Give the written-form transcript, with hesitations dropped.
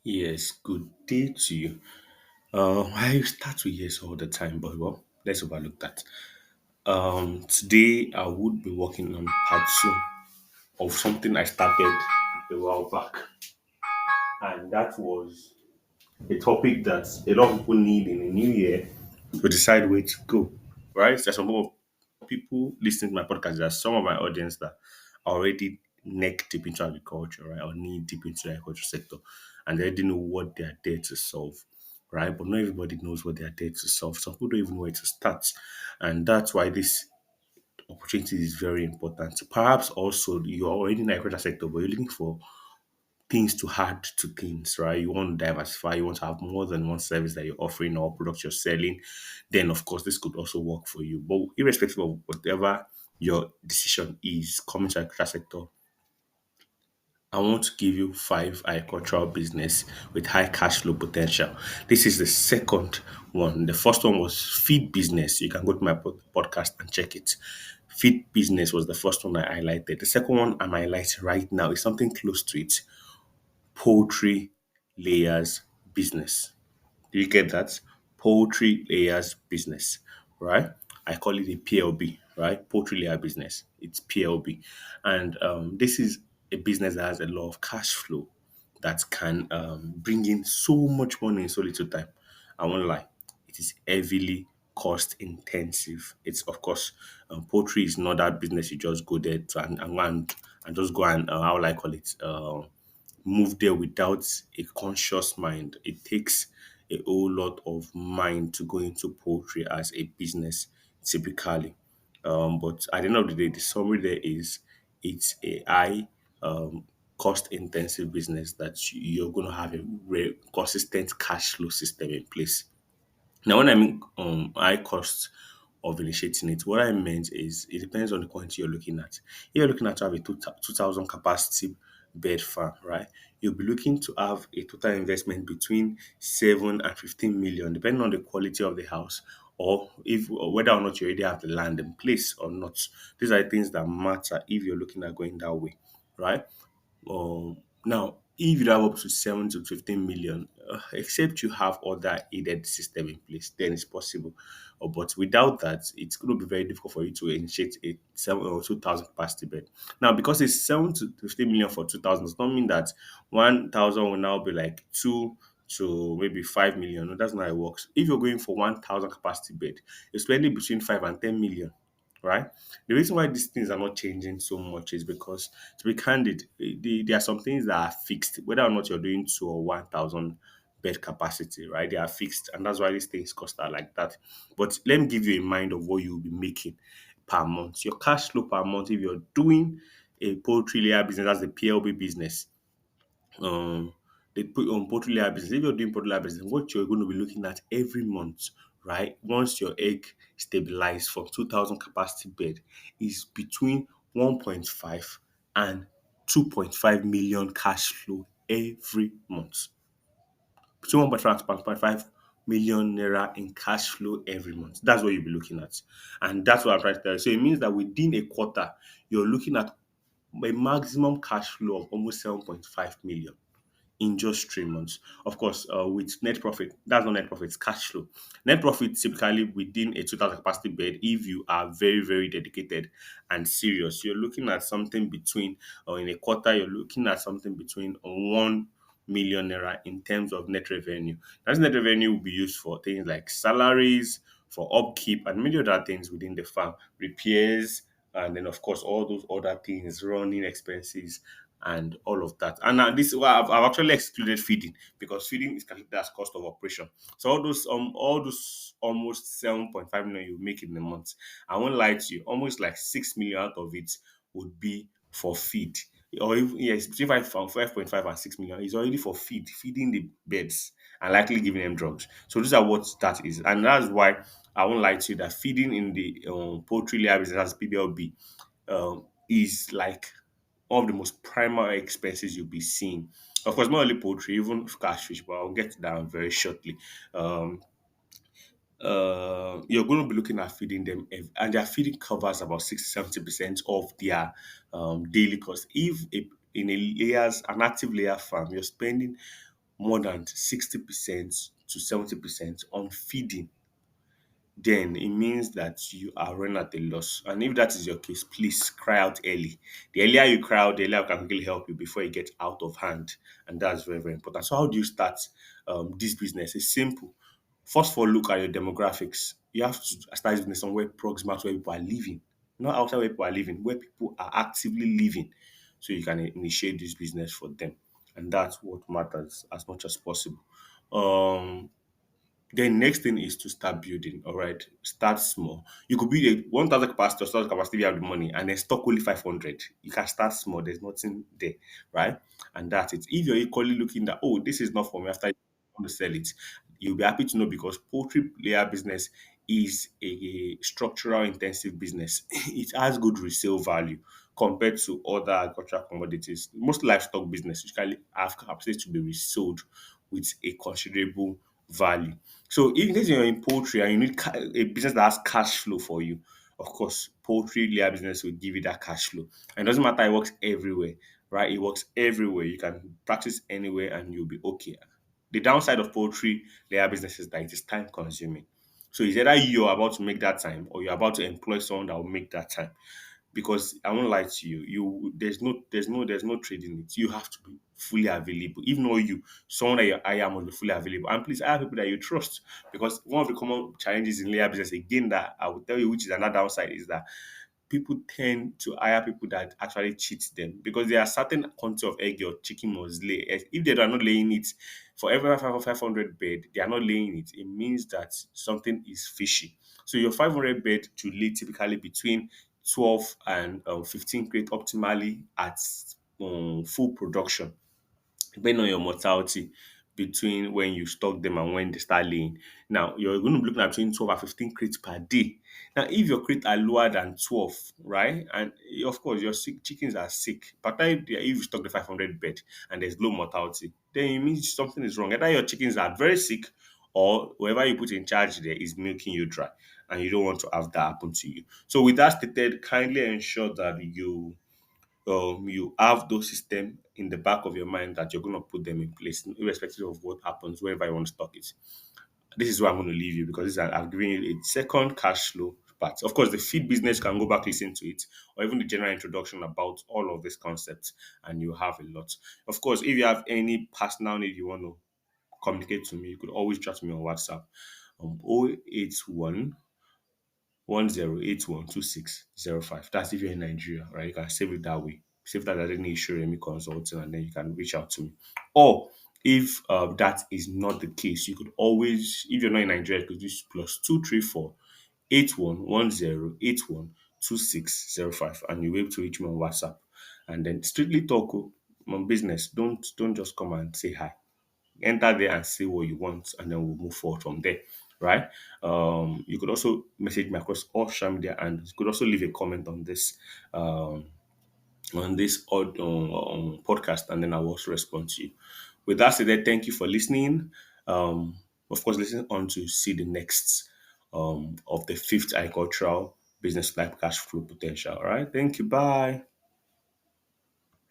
Yes, good day to you. I start with yes all the time, but well, let's overlook that. Today I would be working on part two of something I started a while back, and that was a topic that a lot of people need in a new year to decide where to go. Right? There's some people listening to my podcast. There's some of my audience that are already neck deep into agriculture, right, or knee deep into the agriculture sector, and they already know what they are there to solve. Right, but not everybody knows what they are there to solve. Some people don't even know where to start, and that's why this opportunity is very important. Perhaps also you're already in the agriculture sector, but you're looking for things to add to things, right? You want to diversify, you want to have more than one service that you're offering or product you're selling, then of course this could also work for you. But irrespective of whatever your decision is, coming to agriculture sector, I want to give you five agricultural business with high cash flow potential. This is the second one. The first one was feed business. You can go to my podcast and check it. Feed business was the first one I highlighted. The second one I'm highlighting right now is something close to it: poultry layers business. Do you get that? Poultry layers business, right? I call it a PLB, right? Poultry layer business. It's PLB. And this is a business that has a lot of cash flow that can bring in so much money in so little time. I won't lie. It is heavily cost intensive. It's of course poultry is not that business you just go there to and just go and how will I call it move there without a conscious mind. It takes a whole lot of mind to go into poultry as a business typically. But at the end of the day, the summary there is it's a high cost intensive business that you're going to have a consistent cash flow system in place. Now, when I mean high cost of initiating it, what I meant is it depends on the quantity you're looking at. If you're looking at to have a 2,000 capacity bed farm, right? You'll be looking to have a total investment between 7 and 15 million, depending on the quality of the house or if or whether or not you already have the land in place or not. These are things that matter if you're looking at going that way, right? Now, if you have up to 7 to 15 million, except you have other aided system in place, then it's possible. But without that, it's going to be very difficult for you to initiate a 7 or 2,000 capacity bed. Now, because it's 7 to 15 million for 2,000, does not mean that 1,000 will now be like 2 to maybe 5 million. No, that's not how it works. If you're going for 1,000 capacity bed, you're spending between 5 and 10 million, right? The reason why these things are not changing so much is because, to be candid, there are some things that are fixed, whether or not you're doing 2 or 1,000 bed capacity, right? They are fixed, and that's why these things cost are like that. But let me give you a mind of what you'll be making per month. Your cash flow per month, if you're doing a poultry layer business, that's the PLB business, um they put on poultry layer business. If you're doing poultry layer business, what you're going to be looking at every month, right? Once your egg stabilize from 2,000 capacity bed is between 1.5 and 2.5 million cash flow every month. Between 1.5 and 2.5 million naira in cash flow every month. That's what you'll be looking at. And that's what I'm trying to tell you. So it means that within a quarter, you're looking at a maximum cash flow of almost 7.5 million in just 3 months. Of course, with net profit, that's not net profit, it's cash flow. Net profit typically within a 2,000 capacity bed, if you are very, very dedicated and serious, you're looking at something between, or in a quarter, you're looking at something between 1 million naira in terms of net revenue. That net revenue will be used for things like salaries, for upkeep, and many other things within the farm, repairs, and then of course all those other things, running expenses and all of that. And this well, I've actually excluded feeding because feeding is calculated as cost of operation. So all those almost 7.5 million you make in a month, I won't lie to you, almost like 6 million out of it would be for feed. Or even yes, between 5.5 and 6 million is already for feeding the birds and likely giving them drugs. So these are what that is. And that's why I won't lie to you that feeding in the poultry layer business as PBLB is like one of the most primary expenses you'll be seeing. Of course, not only poultry, even catfish, but I'll get to that very shortly. Um, you're going to be looking at feeding them, and their feeding covers about 60-70% of their daily cost. If in a layers, an active layer farm, you're spending more than 60% to 70% on feeding, then it means that you are running at a loss. And if that is your case, please cry out early. The earlier you cry out, the earlier I can really help you before it gets out of hand. And that's very, very important. So how do you start this business? It's simple. First of all, look at your demographics. You have to start this business somewhere proximate to where people are living, not outside where people are living, where people are actively living. So you can initiate this business for them. And that's what matters as much as possible. Um, then next thing is to start building. All right, start small. You could build a 1,000 capacity or 1,000 capacity if you have the money, and then stock only 500. You can start small. There's nothing there, right? And that's it. If you're equally looking that, oh, this is not for me, after you want to sell it, you'll be happy to know because poultry layer business is a structural intensive business. It has good resale value compared to other agricultural commodities. Most livestock business usually have capacity to be resold with a considerable value. So if in case you're in poultry and you need a business that has cash flow for you, of course, poultry layer business will give you that cash flow. And it doesn't matter, it works everywhere, right? It works everywhere. You can practice anywhere and you'll be okay. The downside of poultry layer business is that it is time consuming. So it's either you're about to make that time or you're about to employ someone that will make that time, because I won't lie to you, there's no trading it. You have to be fully available. Even though you someone that you hire must be fully available. And please hire people that you trust. Because one of the common challenges in layer business, again, that I will tell you, which is another downside, is that people tend to hire people that actually cheat them, because there are certain quantity of egg your chicken must lay. If they are not laying it for every 500 bed, they are not laying it. It means that something is fishy. So your 500 bed to lay typically between 12 and 15 crate optimally at full production, depending on your mortality between when you stock them and when they start laying. Now, you're going to be looking at between 12 and 15 crates per day. Now, if your crate are lower than 12, right, and of course your chickens are sick, but if you stock the 500 bed and there's low mortality, then it means something is wrong. Either your chickens are very sick or whoever you put in charge there is milking you dry, and you don't want to have that happen to you. So, with that stated, kindly ensure that you have those systems in the back of your mind that you're going to put them in place, irrespective of what happens, wherever you want to stock it. This is where I'm going to leave you, because I've given you a second cash flow part. Of course, the feed business, you can go back, listen to it, or even the general introduction about all of these concepts, and you have a lot. Of course, if you have any personal need you want to communicate to me, you could always chat me on WhatsApp 081 10812605. That's if you're in Nigeria, right? You can save it that way. Save that as any issue, me consulting, and then you can reach out to me. Or if that is not the case, you could always, if you're not in Nigeria, you could use +234 8110812605, and you'll be able to reach me on WhatsApp. And then strictly talk on business. Don't just come and say hi. Enter there and say what you want, and then we'll move forward from there, right? You could also message me across all social media, and you could also leave a comment um, on this podcast, and then I will also respond to you. With that said, thank you for listening. Of course, listen on to see the next of the fifth agricultural business life cash flow potential. All right, thank you. Bye.